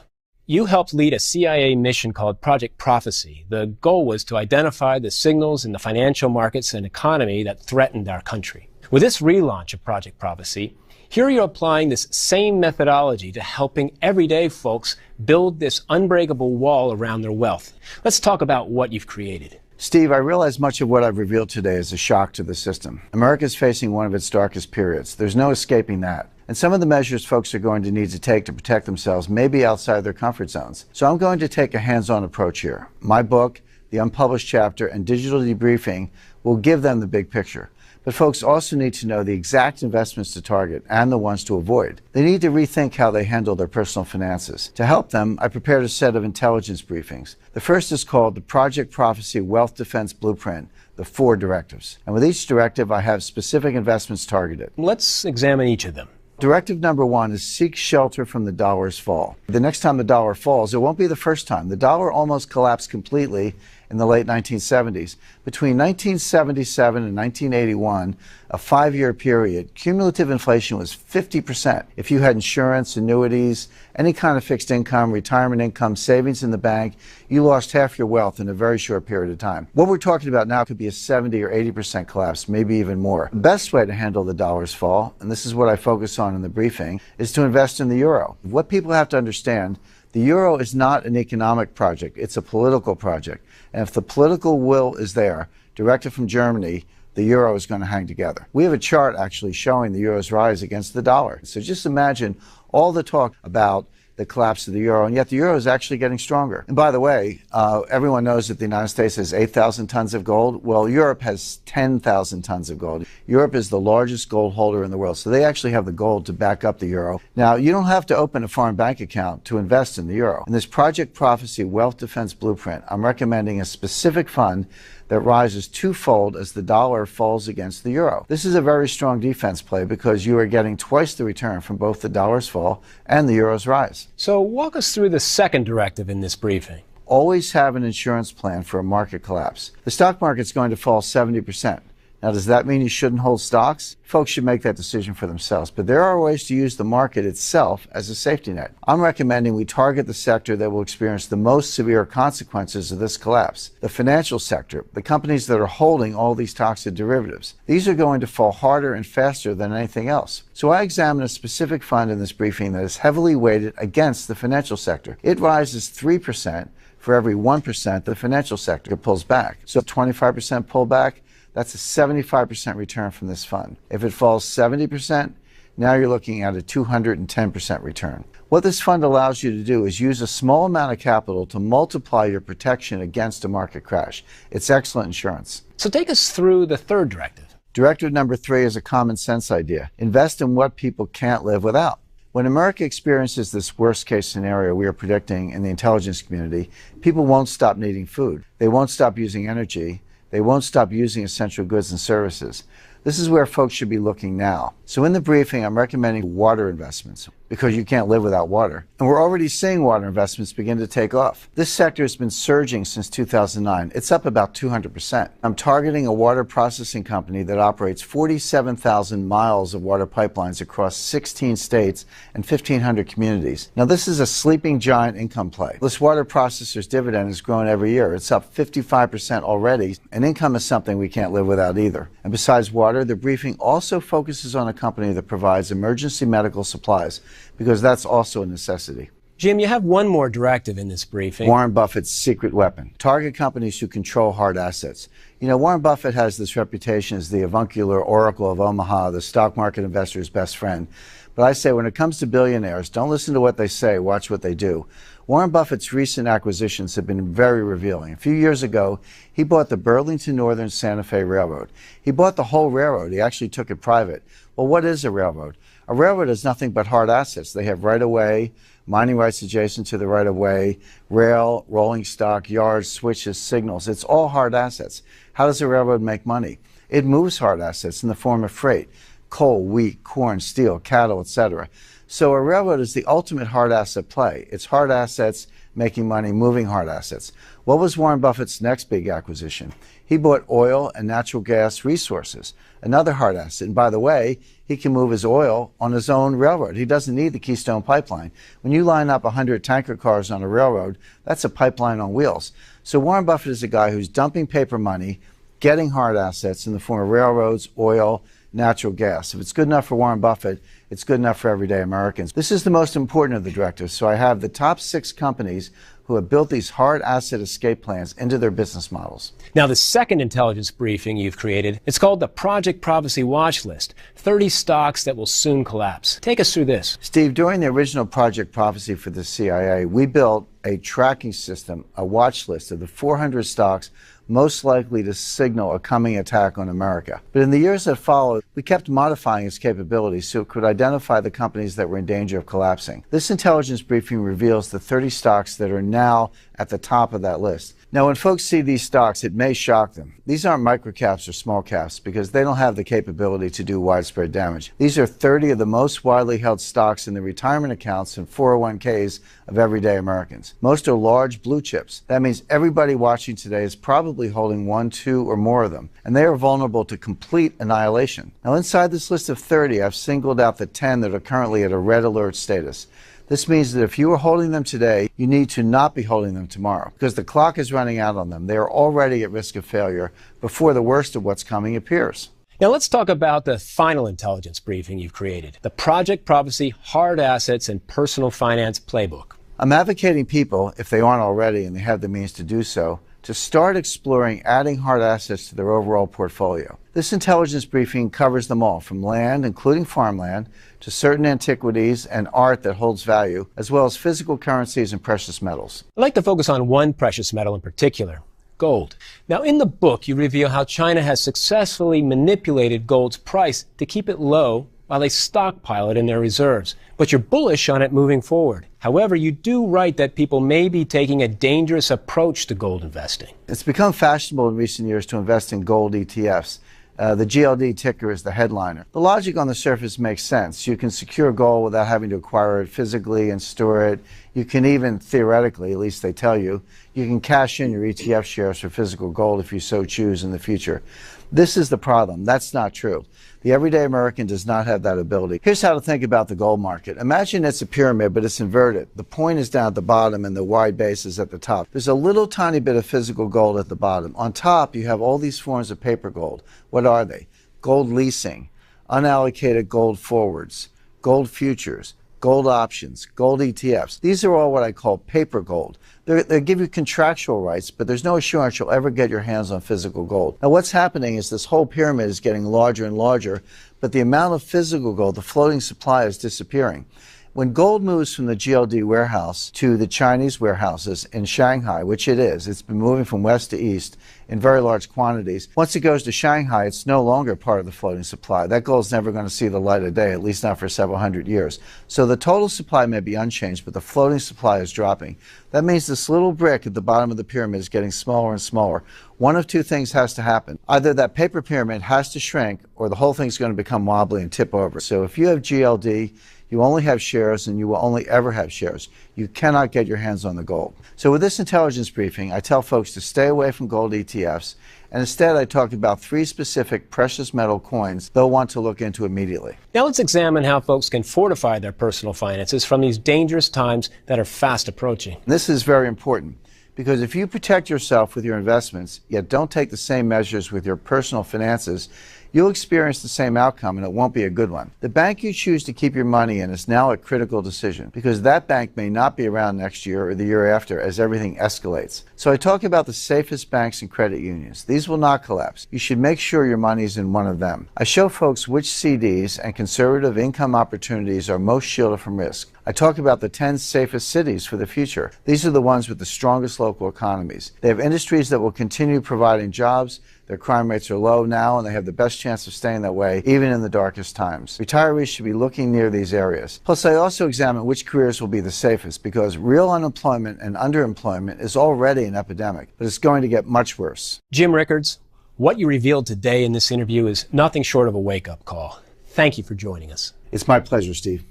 You helped lead a CIA mission called Project Prophecy. The goal was to identify the signals in the financial markets and economy that threatened our country. With this relaunch of Project Prophecy, here you're applying this same methodology to helping everyday folks build this unbreakable wall around their wealth. Let's talk about what you've created. Steve, I realize much of what I've revealed today is a shock to the system. America is facing one of its darkest periods. There's no escaping that. And some of the measures folks are going to need to take to protect themselves may be outside their comfort zones. So I'm going to take a hands-on approach here. My book, the unpublished chapter, and digital debriefing will give them the big picture. But folks also need to know the exact investments to target and the ones to avoid. They need to rethink how they handle their personal finances. To help them, I prepared a set of intelligence briefings. The first is called the Project Prophecy Wealth Defense Blueprint, the 4 directives. And with each directive, I have specific investments targeted. Let's examine each of them. Directive number 1 is seek shelter from the dollar's fall. The next time the dollar falls, it won't be the first time. The dollar almost collapsed completely in the late 1970s. Between 1977 and 1981, a 5-year period, cumulative inflation was 50%. If you had insurance, annuities, any kind of fixed income, retirement income, savings in the bank, you lost half your wealth in a very short period of time. What we're talking about now could be a 70 or 80% collapse, maybe even more. The best way to handle the dollar's fall, and this is what I focus on in the briefing, is to invest in the euro. What people have to understand, the euro is not an economic project, it's a political project. And if the political will is there, directed from Germany, the euro is going to hang together. We have a chart actually showing the euro's rise against the dollar. So just imagine all the talk about the collapse of the euro, and yet the euro is actually getting stronger. And by the way, everyone knows that the United States has 8,000 tons of gold. Well, Europe has 10,000 tons of gold. Europe is the largest gold holder in the world, so they actually have the gold to back up the euro. Now, you don't have to open a foreign bank account to invest in the euro. In this Project Prophecy Wealth Defense Blueprint, I'm recommending a specific fund that rises twofold as the dollar falls against the euro. This is a very strong defense play because you are getting twice the return from both the dollar's fall and the euro's rise. So walk us through the second directive in this briefing. Always have an insurance plan for a market collapse. The stock market's going to fall 70%. Now, does that mean you shouldn't hold stocks? Folks should make that decision for themselves, but there are ways to use the market itself as a safety net. I'm recommending we target the sector that will experience the most severe consequences of this collapse. The financial sector, the companies that are holding all these toxic derivatives. These are going to fall harder and faster than anything else. So I examine a specific fund in this briefing that is heavily weighted against the financial sector. It rises 3% for every 1% the financial sector pulls back. So 25% pullback, that's a 75% return from this fund. If it falls 70%, now you're looking at a 210% return. What this fund allows you to do is use a small amount of capital to multiply your protection against a market crash. It's excellent insurance. So take us through the third directive. Directive number 3 is a common sense idea. Invest in what people can't live without. When America experiences this worst case scenario we are predicting in the intelligence community, people won't stop needing food. They won't stop using energy. They won't stop using essential goods and services. This is where folks should be looking now. So in the briefing, I'm recommending water investments because you can't live without water. And we're already seeing water investments begin to take off. This sector has been surging since 2009. It's up about 200%. I'm targeting a water processing company that operates 47,000 miles of water pipelines across 16 states and 1,500 communities. Now, this is a sleeping giant income play. This water processor's dividend has grown every year. It's up 55% already, and income is something we can't live without either. And besides water, the briefing also focuses on a company that provides emergency medical supplies, because that's also a necessity. Jim, you have one more directive in this briefing. Warren Buffett's secret weapon. Target companies who control hard assets. You know, Warren Buffett has this reputation as the avuncular oracle of Omaha, the stock market investor's best friend. But I say when it comes to billionaires, don't listen to what they say, watch what they do. Warren Buffett's recent acquisitions have been very revealing. A few years ago, he bought the Burlington Northern Santa Fe Railroad. He bought the whole railroad. He actually took it private. Well, what is a railroad? A railroad is nothing but hard assets. They have right-of-way, mining rights adjacent to the right-of-way, rail, rolling stock, yards, switches, signals. It's all hard assets. How does a railroad make money? It moves hard assets in the form of freight: coal, wheat, corn, steel, cattle, etc. So a railroad is the ultimate hard asset play. It's hard assets making money, moving hard assets. What was Warren Buffett's next big acquisition? He bought oil and natural gas resources, another hard asset. And by the way, he can move his oil on his own railroad. He doesn't need the Keystone Pipeline. When you line up 100 tanker cars on a railroad, that's a pipeline on wheels. So Warren Buffett is a guy who's dumping paper money, getting hard assets in the form of railroads, oil, natural gas. If it's good enough for Warren Buffett, it's good enough for everyday Americans. This is the most important of the directives. So I have the top 6 companies who have built these hard asset escape plans into their business models. Now, the second intelligence briefing you've created, it's called the Project Prophecy Watch List, 30 stocks that will soon collapse. Take us through this. Steve, during the original Project Prophecy for the CIA, we built a tracking system, a watch list of the 400 stocks most likely to signal a coming attack on America. But in the years that followed, we kept modifying its capabilities so it could identify the companies that were in danger of collapsing. This intelligence briefing reveals the 30 stocks that are now at the top of that list. Now, when folks see these stocks, it may shock them. These aren't microcaps or small caps because they don't have the capability to do widespread damage. These are 30 of the most widely held stocks in the retirement accounts and 401ks of everyday Americans. Most are large blue chips. That means everybody watching today is probably holding one, two, or more of them, and they are vulnerable to complete annihilation. Now, inside this list of 30, I've singled out the 10 that are currently at a red alert status. This means that if you are holding them today, you need to not be holding them tomorrow because the clock is running out on them. They are already at risk of failure before the worst of what's coming appears. Now let's talk about the final intelligence briefing you've created, the Project Prophecy Hard Assets and Personal Finance Playbook. I'm advocating people, if they aren't already and they have the means to do so, to start exploring adding hard assets to their overall portfolio. This intelligence briefing covers them all, from land, including farmland, to certain antiquities and art that holds value, as well as physical currencies and precious metals. I'd like to focus on one precious metal in particular, gold. Now, in the book, you reveal how China has successfully manipulated gold's price to keep it low while they stockpile it in their reserves. But you're bullish on it moving forward. However, you do write that people may be taking a dangerous approach to gold investing. It's become fashionable in recent years to invest in gold ETFs. The GLD ticker is the headliner. The logic on the surface makes sense. You can secure gold without having to acquire it physically and store it. You can even, theoretically, at least they tell you, you can cash in your ETF shares for physical gold if you so choose in the future. This is the problem. That's not true. The everyday American does not have that ability. Here's how to think about the gold market. Imagine it's a pyramid, but it's inverted. The point is down at the bottom and the wide base is at the top. There's a little tiny bit of physical gold at the bottom. On top, you have all these forms of paper gold. What are they? Gold leasing, unallocated gold forwards, gold futures, gold options, gold ETFs. These are all what I call paper gold. They give you contractual rights, but there's no assurance you'll ever get your hands on physical gold. Now, what's happening is this whole pyramid is getting larger and larger, but the amount of physical gold, the floating supply, is disappearing. When gold moves from the GLD warehouse to the Chinese warehouses in Shanghai, which it is, it's been moving from west to east in very large quantities. Once it goes to Shanghai, it's no longer part of the floating supply. That gold's never going to see the light of day, at least not for several hundred years. So the total supply may be unchanged, but the floating supply is dropping. That means this little brick at the bottom of the pyramid is getting smaller and smaller. One of two things has to happen. Either that paper pyramid has to shrink, or the whole thing's going to become wobbly and tip over. So if you have GLD, you only have shares and you will only ever have shares. You cannot get your hands on the gold. So with this intelligence briefing, I tell folks to stay away from gold ETFs, and instead I talk about 3 specific precious metal coins they'll want to look into immediately. Now let's examine how folks can fortify their personal finances from these dangerous times that are fast approaching. This is very important, because if you protect yourself with your investments, yet don't take the same measures with your personal finances, you'll experience the same outcome, and it won't be a good one. The bank you choose to keep your money in is now a critical decision, because that bank may not be around next year or the year after as everything escalates. So I talk about the safest banks and credit unions. These will not collapse. You should make sure your money's in one of them. I show folks which CDs and conservative income opportunities are most shielded from risk. I talk about the 10 safest cities for the future. These are the ones with the strongest local economies. They have industries that will continue providing jobs. Their crime rates are low now, and they have the best chance of staying that way, even in the darkest times. Retirees should be looking near these areas. Plus, I also examine which careers will be the safest, because real unemployment and underemployment is already an epidemic, but it's going to get much worse. Jim Rickards, what you revealed today in this interview is nothing short of a wake-up call. Thank you for joining us. It's my pleasure, Steve.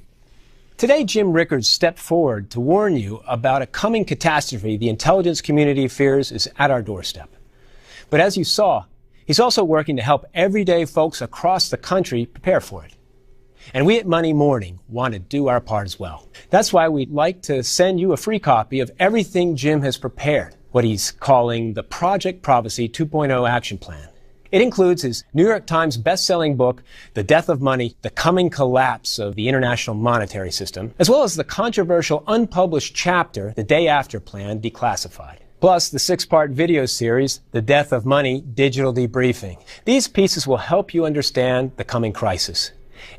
Today, Jim Rickards stepped forward to warn you about a coming catastrophe the intelligence community fears is at our doorstep. But as you saw, he's also working to help everyday folks across the country prepare for it. And we at Money Morning want to do our part as well. That's why we'd like to send you a free copy of everything Jim has prepared, what he's calling the Project Prophecy 2.0 Action Plan. It includes his New York Times best-selling book, The Death of Money, The Coming Collapse of the International Monetary System, as well as the controversial unpublished chapter, The Day After Plan, Declassified. Plus the 6-part video series, The Death of Money, Digital Debriefing. These pieces will help you understand the coming crisis.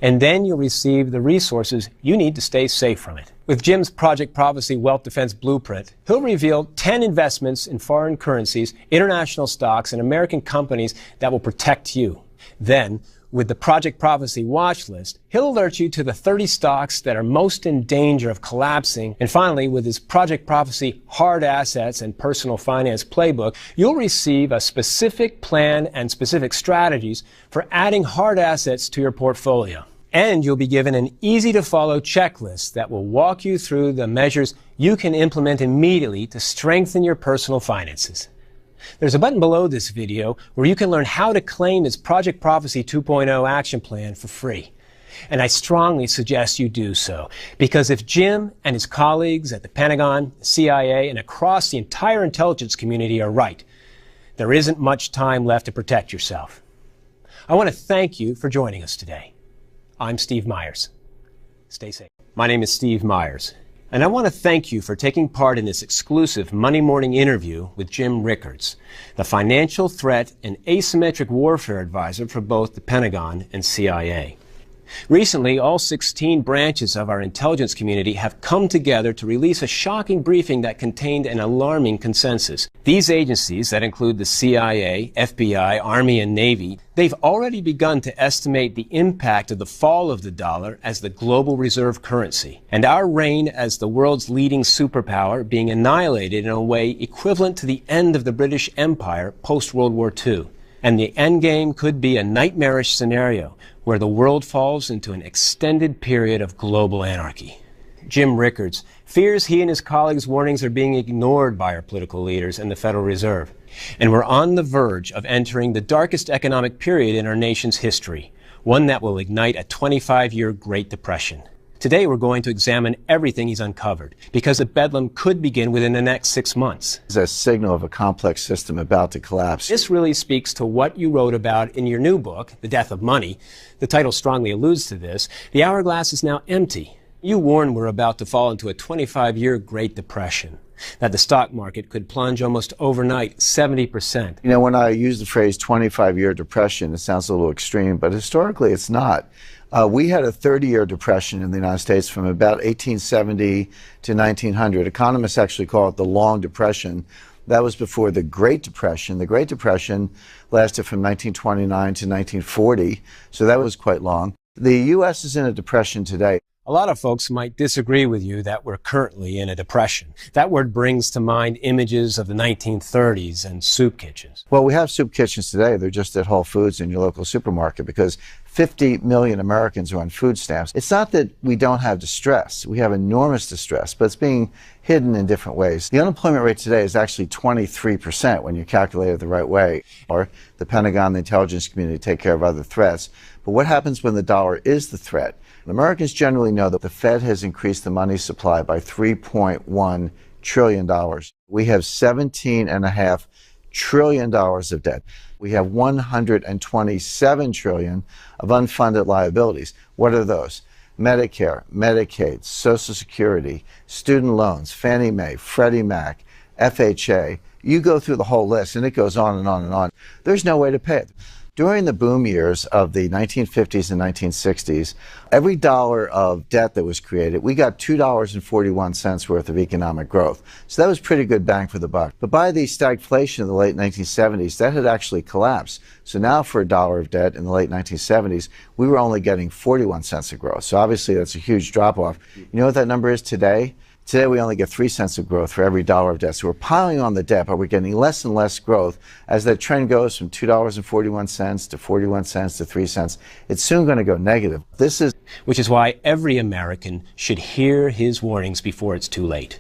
And then you'll receive the resources you need to stay safe from it. With Jim's Project Prophecy Wealth Defense Blueprint, he'll reveal 10 investments in foreign currencies, international stocks, and American companies that will protect you. Then, with the Project Prophecy watch list, he'll alert you to the 30 stocks that are most in danger of collapsing. And finally, with his Project Prophecy hard assets and personal finance playbook, you'll receive a specific plan and specific strategies for adding hard assets to your portfolio. And you'll be given an easy-to-follow checklist that will walk you through the measures you can implement immediately to strengthen your personal finances. There's a button below this video where you can learn how to claim his Project Prophecy 2.0 action plan for free. And I strongly suggest you do so, because if Jim and his colleagues at the Pentagon, CIA, and across the entire intelligence community are right, there isn't much time left to protect yourself. I want to thank you for joining us today. I'm Steve Myers. Stay safe. My name is Steve Myers, and I want to thank you for taking part in this exclusive Monday morning interview with Jim Rickards, the financial threat and asymmetric warfare advisor for both the Pentagon and CIA. Recently, all 16 branches of our intelligence community have come together to release a shocking briefing that contained an alarming consensus. These agencies, that include the CIA, FBI, Army, and Navy, they've already begun to estimate the impact of the fall of the dollar as the global reserve currency, and our reign as the world's leading superpower being annihilated in a way equivalent to the end of the British Empire post-World War II. And the endgame could be a nightmarish scenario where the world falls into an extended period of global anarchy. Jim Rickards fears he and his colleagues' warnings are being ignored by our political leaders and the Federal Reserve. And we're on the verge of entering the darkest economic period in our nation's history, one that will ignite a 25-year Great Depression. Today we're going to examine everything he's uncovered, because the bedlam could begin within the next 6 months. It's a signal of a complex system about to collapse. This really speaks to what you wrote about in your new book, The Death of Money. The title strongly alludes to this. The hourglass is now empty. You warn we're about to fall into a 25-year Great Depression, that the stock market could plunge almost overnight 70%. You know, when I use the phrase 25-year depression, it sounds a little extreme, but historically it's not. We had a 30-year depression in the United States from about 1870 to 1900. Economists actually call it the Long Depression. That was before the Great Depression. The Great Depression lasted from 1929 to 1940, so that was quite long. The U.S. is in a depression today. A lot of folks might disagree with you that we're currently in a depression. That word brings to mind images of the 1930s and soup kitchens. Well, we have soup kitchens today. They're just at Whole Foods in your local supermarket because 50 million Americans are on food stamps. It's not that we don't have distress. We have enormous distress, but it's being hidden in different ways. The unemployment rate today is actually 23% when you calculate it the right way. Or the Pentagon, the intelligence community take care of other threats. But what happens when the dollar is the threat? Americans generally know that the Fed has increased the money supply by $3.1 trillion. We have $17.5 trillion of debt. We have $127 trillion of unfunded liabilities. What are those? Medicare, Medicaid, Social Security, student loans, Fannie Mae, Freddie Mac, FHA. You go through the whole list and it goes on and on and on. There's no way to pay it. During the boom years of the 1950s and 1960s, every dollar of debt that was created, we got $2.41 worth of economic growth. So that was pretty good bang for the buck. But by the stagflation of the late 1970s, that had actually collapsed. So now for a dollar of debt in the late 1970s, we were only getting 41 cents of growth. So obviously that's a huge drop off. You know what that number is today? Today we only get 3 cents of growth for every dollar of debt. So we're piling on the debt, but we're getting less and less growth as that trend goes from $2.41 to 41 cents to 3 cents. It's soon going to go negative. Which is why every American should hear his warnings before it's too late.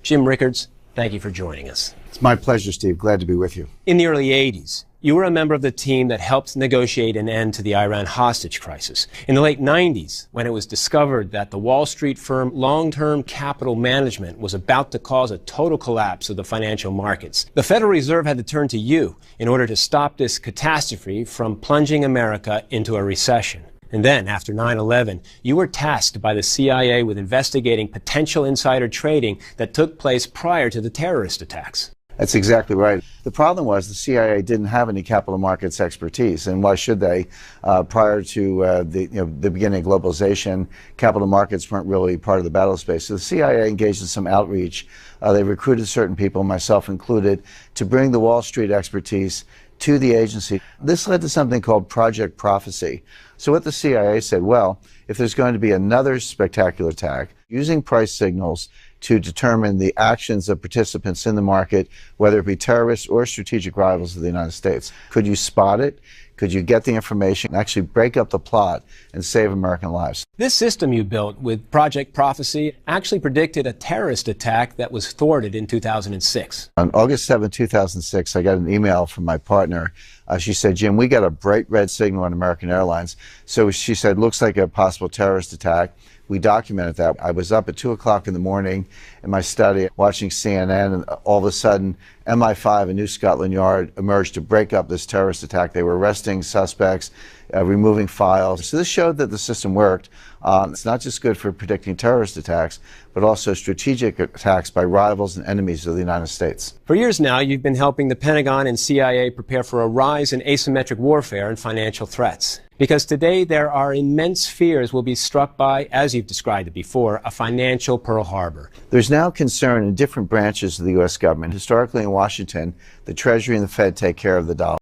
Jim Rickards, thank you for joining us. It's my pleasure, Steve. Glad to be with you. In the early 80s, you were a member of the team that helped negotiate an end to the Iran hostage crisis. In the late 90s, when it was discovered that the Wall Street firm Long-Term Capital Management was about to cause a total collapse of the financial markets, the Federal Reserve had to turn to you in order to stop this catastrophe from plunging America into a recession. And then, after 9/11, you were tasked by the CIA with investigating potential insider trading that took place prior to the terrorist attacks. That's exactly right. The problem was the CIA didn't have any capital markets expertise, and why should they? Prior to the beginning of globalization, capital markets weren't really part of the battle space. So the CIA engaged in some outreach. They recruited certain people, myself included, to bring the Wall Street expertise to the agency. This led to something called Project Prophecy. So what the CIA said, well, if there's going to be another spectacular attack, using price signals to determine the actions of participants in the market, whether it be terrorists or strategic rivals of the United States. Could you spot it? Could you get the information and actually break up the plot and save American lives? This system you built with Project Prophecy actually predicted a terrorist attack that was thwarted in 2006. On August 7, 2006, I got an email from my partner. She said, Jim, we got a bright red signal on American Airlines. So she said, looks like a possible terrorist attack. We documented that. I was up at 2 o'clock in the morning in my study watching CNN, and all of a sudden MI5 and New Scotland Yard emerged to break up this terrorist attack. They were arresting suspects, removing files. So this showed that the system worked. It's not just good for predicting terrorist attacks, but also strategic attacks by rivals and enemies of the United States. For years now, you've been helping the Pentagon and CIA prepare for a rise in asymmetric warfare and financial threats. Because today there are immense fears we'll be struck by, as you've described it before, a financial Pearl Harbor. There's now concern in different branches of the U.S. government. Historically in Washington, the Treasury and the Fed take care of the dollar.